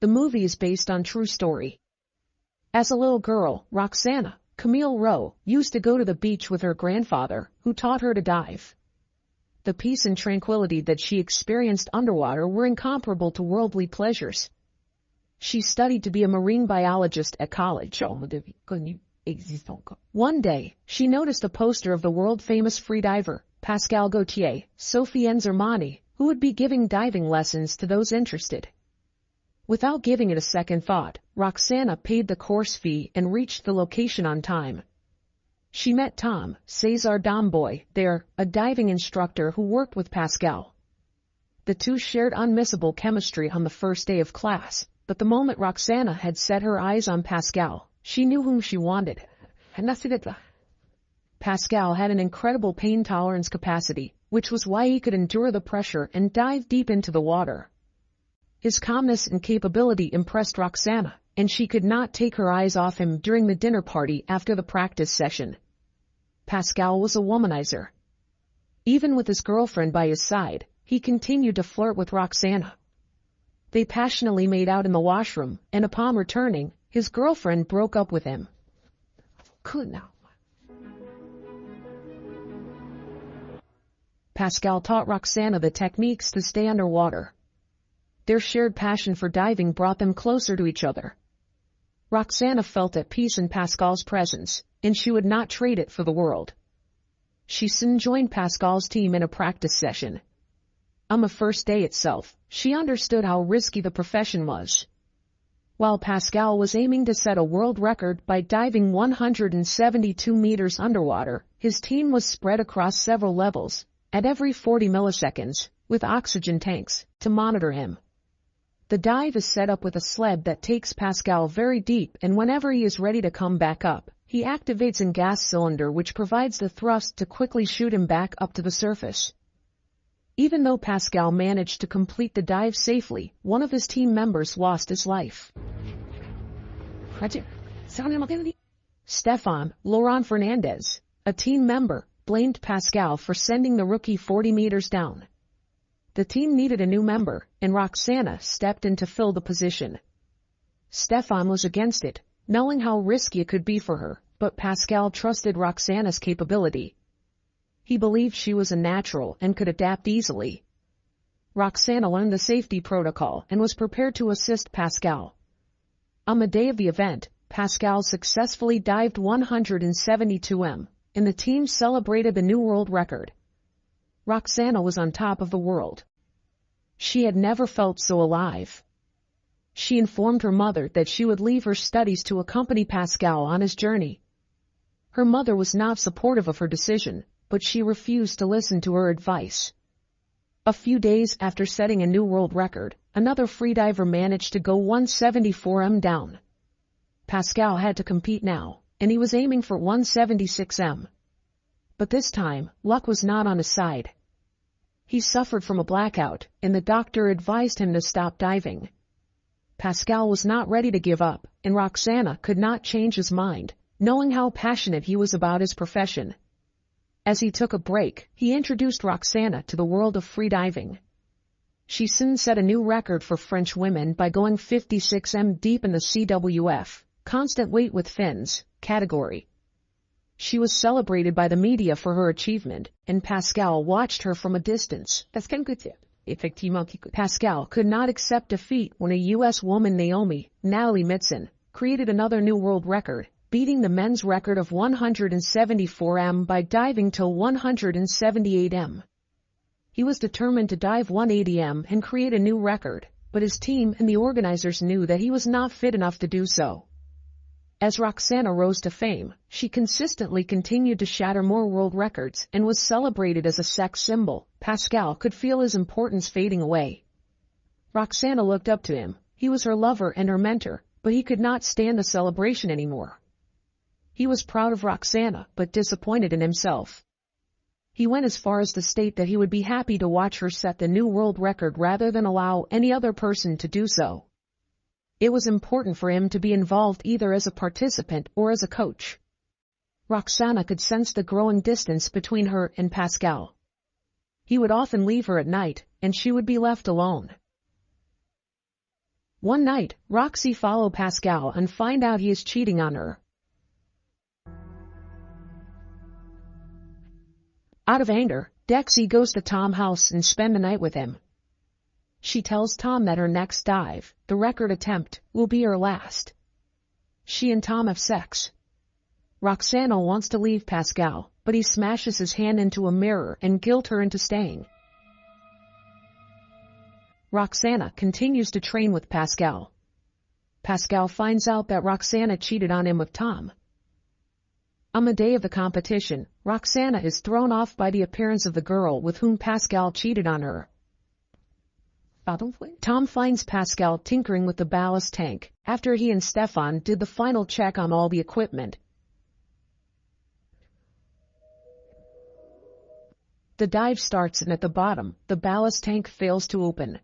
The movie is based on true story. As a little girl, Roxana, Camille Rowe, used to go to the beach with her grandfather, who taught her to dive. The peace and tranquility that she experienced underwater were incomparable to worldly pleasures. She studied to be a marine biologist at college. One day, she noticed a poster of the world-famous freediver, Pascal Gauthier, Sophie Enzermani, who would be giving diving lessons to those interested. Without giving it a second thought, Roxana paid the course fee and reached the location on time. She met Tom, César Domboy, there, a diving instructor who worked with Pascal. The two shared unmissable chemistry on the first day of class, but the moment Roxana had set her eyes on Pascal, she knew whom she wanted. Pascal had an incredible pain tolerance capacity, which was why he could endure the pressure and dive deep into the water. His calmness and capability impressed Roxana, and she could not take her eyes off him during the dinner party after the practice session. Pascal was a womanizer. Even with his girlfriend by his side, he continued to flirt with Roxana. They passionately made out in the washroom, and upon returning, his girlfriend broke up with him. Pascal taught Roxana the techniques to stay underwater. Their shared passion for diving brought them closer to each other. Roxana felt at peace in Pascal's presence, and she would not trade it for the world. She soon joined Pascal's team in a practice session. On the first day itself, she understood how risky the profession was. While Pascal was aiming to set a world record by diving 172 meters underwater, his team was spread across several levels, at every 40 milliseconds, with oxygen tanks, to monitor him. The dive is set up with a sled that takes Pascal very deep, and whenever he is ready to come back up, he activates a gas cylinder which provides the thrust to quickly shoot him back up to the surface. Even though Pascal managed to complete the dive safely, one of his team members lost his life. Stefan Laurent Fernandez, a team member, blamed Pascal for sending the rookie 40 meters down. The team needed a new member, and Roxana stepped in to fill the position. Stefan was against it, knowing how risky it could be for her, but Pascal trusted Roxana's capability. He believed she was a natural and could adapt easily. Roxana learned the safety protocol and was prepared to assist Pascal. On the day of the event, Pascal successfully dived 172 m, and the team celebrated the new world record. Roxana was on top of the world. She had never felt so alive. She informed her mother that she would leave her studies to accompany Pascal on his journey. Her mother was not supportive of her decision, but she refused to listen to her advice. A few days after setting a new world record, another freediver managed to go 174 m down. Pascal had to compete now, and he was aiming for 176 m. But this time, luck was not on his side. He suffered from a blackout, and the doctor advised him to stop diving. Pascal was not ready to give up, and Roxana could not change his mind, knowing how passionate he was about his profession. As he took a break, he introduced Roxana to the world of freediving. She soon set a new record for French women by going 56 m deep in the CWF, constant weight with fins, category. She was celebrated by the media for her achievement, and Pascal watched her from a distance. Pascal could not accept defeat when a U.S. woman Natalie Mitson, created another new world record, beating the men's record of 174 m by diving till 178 m. He was determined to dive 180 m and create a new record, but his team and the organizers knew that he was not fit enough to do so. As Roxana rose to fame, she consistently continued to shatter more world records and was celebrated as a sex symbol. Pascal could feel his importance fading away. Roxana looked up to him. He was her lover and her mentor, but he could not stand the celebration anymore. He was proud of Roxana, but disappointed in himself. He went as far as to state that he would be happy to watch her set the new world record rather than allow any other person to do so. It was important for him to be involved either as a participant or as a coach. Roxana could sense the growing distance between her and Pascal. He would often leave her at night, and she would be left alone. One night, Roxy follows Pascal and finds out he is cheating on her. Out of anger, Dexy goes to Tom's house and spends the night with him. She tells Tom that her next dive, the record attempt, will be her last. She and Tom have sex. Roxana wants to leave Pascal, but he smashes his hand into a mirror and guilt her into staying. Roxana continues to train with Pascal. Pascal finds out that Roxana cheated on him with Tom. On the day of the competition, Roxana is thrown off by the appearance of the girl with whom Pascal cheated on her. Tom finds Pascal tinkering with the ballast tank after he and Stefan did the final check on all the equipment. The dive starts and at the bottom, the ballast tank fails to open.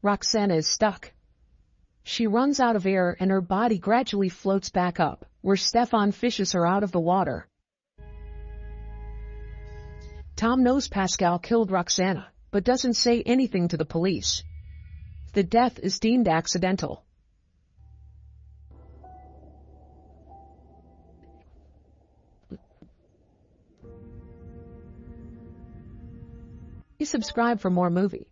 Roxana is stuck. She runs out of air and her body gradually floats back up, where Stefan fishes her out of the water. Tom knows Pascal killed Roxana, but doesn't say anything to the police. The death is deemed accidental. Please subscribe for more movie.